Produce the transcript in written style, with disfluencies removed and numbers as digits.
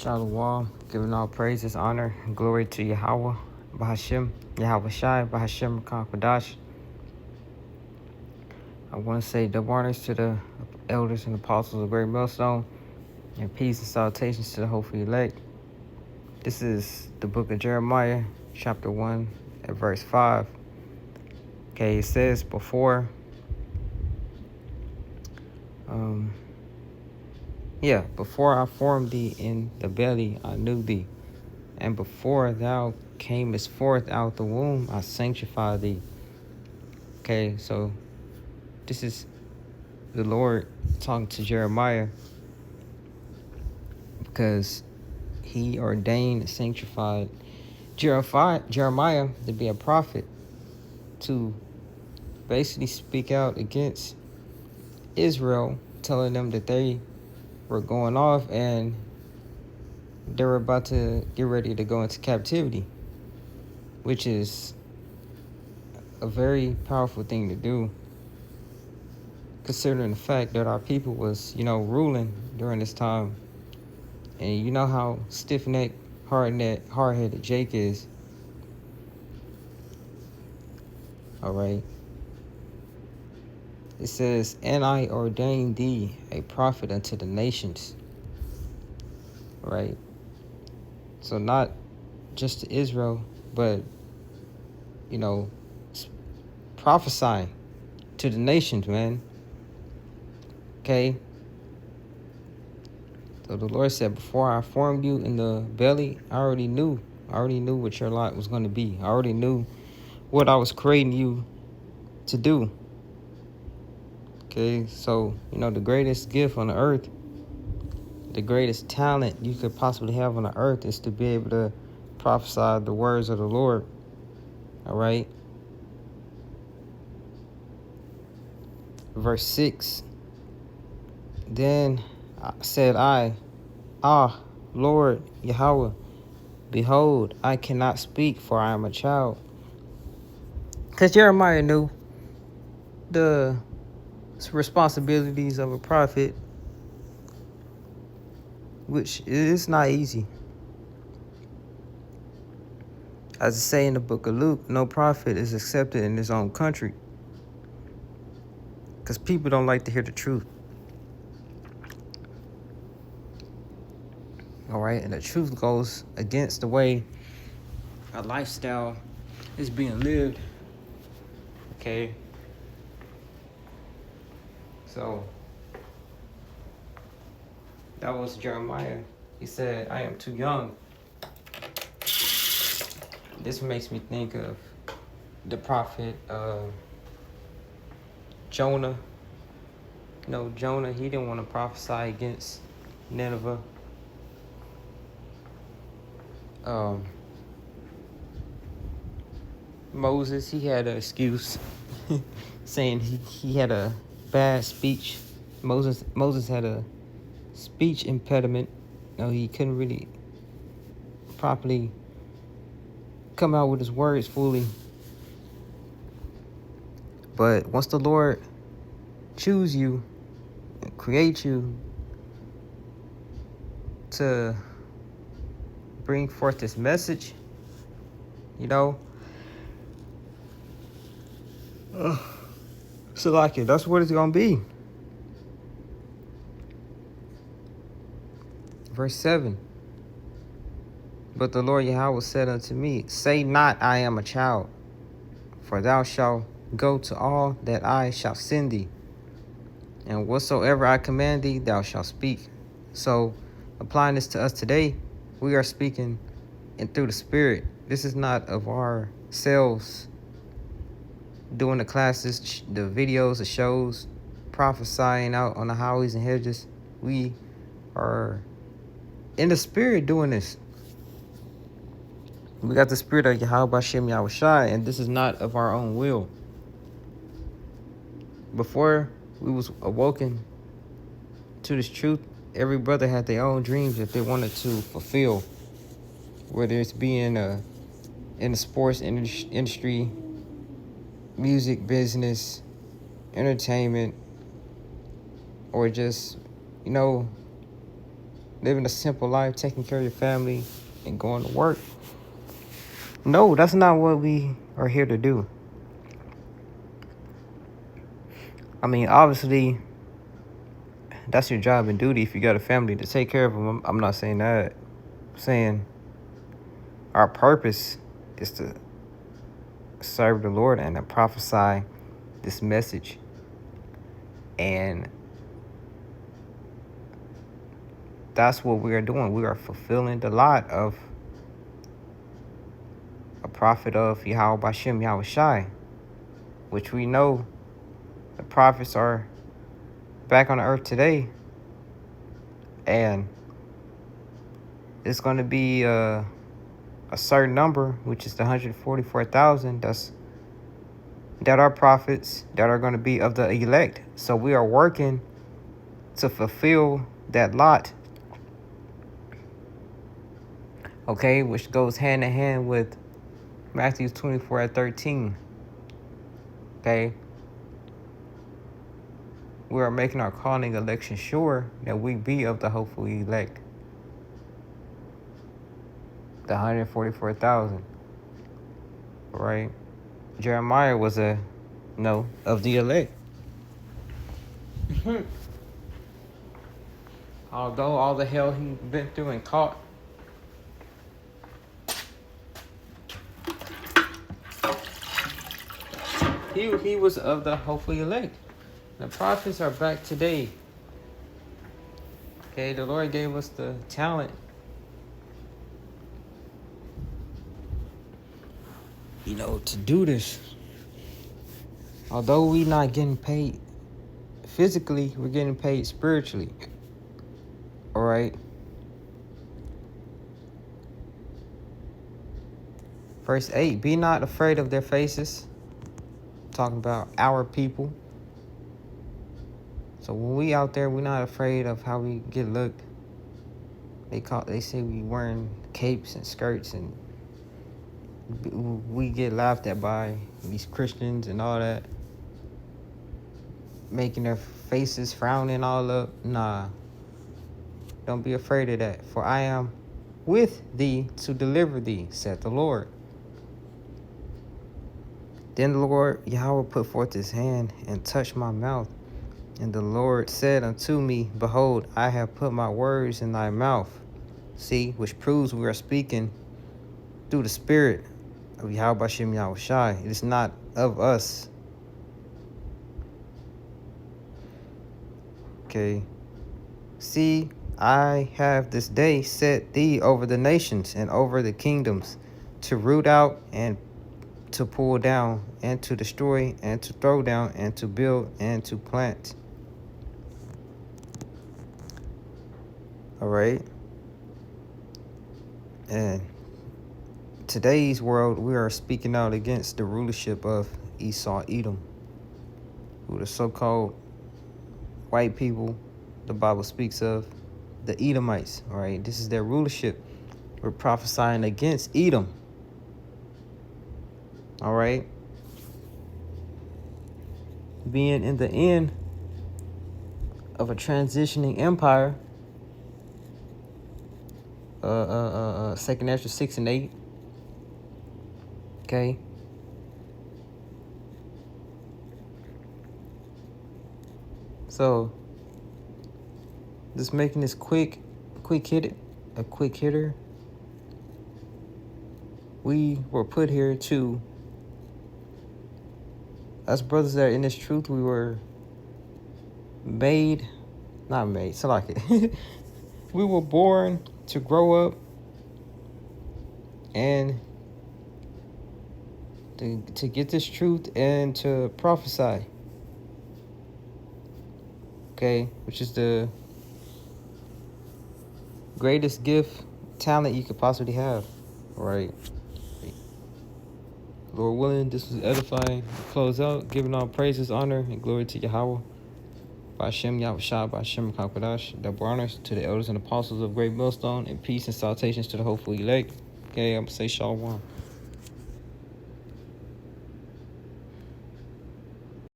Shalom, giving all praises, honor, and glory to Yahweh, Bahashim, Yahweh Shai, Bahashim, Kodash. I want to say double honors to the elders and apostles of Great Millstone, and peace and salutations to the hopefully elect. This is the book of Jeremiah, chapter 1, and verse 5. Okay, it says, before I formed thee in the belly, I knew thee. And before thou camest forth out the womb, I sanctified thee. Okay, so this is the Lord talking to Jeremiah because he ordained and sanctified Jeremiah to be a prophet, to basically speak out against Israel, telling them that they were going off and they were about to get ready to go into captivity, which is a very powerful thing to do, considering the fact that our people was, ruling during this time. And you know how stiff-necked, hard-headed Jake is. All right. It says, and I ordained thee a prophet unto the nations. Right? So not just to Israel, but, prophesying to the nations, man. Okay? So the Lord said, before I formed you in the belly, I already knew what your lot was going to be. I already knew what I was creating you to do. Okay, so, the greatest gift on the earth, the greatest talent you could possibly have on the earth is to be able to prophesy the words of the Lord. All right? Verse 6. Then said I, Lord Yahweh, behold, I cannot speak, for I am a child. Because Jeremiah knew the responsibilities of a prophet, which is not easy. As it say in the book of Luke, no prophet is accepted in his own country, because people don't like to hear the truth. All right, and the truth goes against the way a lifestyle is being lived. Okay. So that was Jeremiah. He said, I am too young. This makes me think of the prophet Jonah. Jonah, he didn't want to prophesy against Nineveh. Moses, he had an excuse saying he had a bad speech. Moses had a speech impediment. He couldn't really properly come out with his words fully. But once the Lord choose you and create you to bring forth this message, so like it, that's what it's gonna be. Verse 7. But the Lord Yahweh said unto me, say not, I am a child, for thou shalt go to all that I shall send thee, and whatsoever I command thee, thou shalt speak. So, applying this to us today, we are speaking and through the Spirit. This is not of ourselves doing the classes, the videos, the shows, prophesying out on the highways and hedges. We are in the Spirit doing this. We got the Spirit of Yahweh Shem Yahweh Shai, and this is not of our own will. Before we was awoken to this truth, every brother had their own dreams that they wanted to fulfill, whether it's being in the sports industry, music business, entertainment, or just, living a simple life, taking care of your family, and going to work. No, that's not what we are here to do. I mean, obviously, that's your job and duty if you got a family to take care of them. I'm not saying that. I'm saying our purpose is to serve the Lord and to prophesy this message. And that's what we are doing. We are fulfilling the lot of a prophet of Yahweh Bashem Yahweh Shai, which we know the prophets are back on the earth today. And it's going to be a certain number, which is the 144,000 that are prophets that are going to be of the elect. So we are working to fulfill that lot, okay, which goes hand in hand with Matthew 24:13. Okay, we are making our calling election sure that we be of the hopeful elect, the 144,000. Right? Jeremiah was of the elect. Although all the hell he's been through and caught, he was of the hopeful elect. The prophets are back today. Okay, the Lord gave us the talent, to do this. Although we not getting paid physically, we're getting paid spiritually. All right. Verse 8, be not afraid of their faces. Talking about our people. So when we out there, we're not afraid of how we get looked. They say we wearing capes and skirts, and we get laughed at by these Christians and all that, making their faces frowning all up. Nah, don't be afraid of that, for I am with thee to deliver thee, said the Lord. Then the Lord Yahweh put forth his hand and touched my mouth. And the Lord said unto me, behold, I have put my words in thy mouth. See, which proves we are speaking through the Spirit of Yahweh Bashem Yahweh Shai. It is not of us. Okay. See, I have this day set thee over the nations and over the kingdoms, to root out and to pull down and to destroy and to throw down and to build and to plant. All right. And today's world, we are speaking out against the rulership of Esau, Edom, who the so-called white people the Bible speaks of, the Edomites. All right. This is their rulership. We're prophesying against Edom. All right. Being in the end of a transitioning empire. 2nd Ezra 6 and 8. Okay. So just making this quick hitter. We were put here to, us brothers that are in this truth, we were we were born to grow up and to get this truth and to prophesy. Okay, which is the greatest gift, talent you could possibly have. All right. Lord willing, this was edifying. Close out, giving all praises, honor, and glory to Yahweh. Bashem Yahweh Shah, Bashem Kakwadash, double honors to the elders and apostles of Great Millstone, and peace and salutations to the hopeful elect. Okay, I'm going to say Shalom.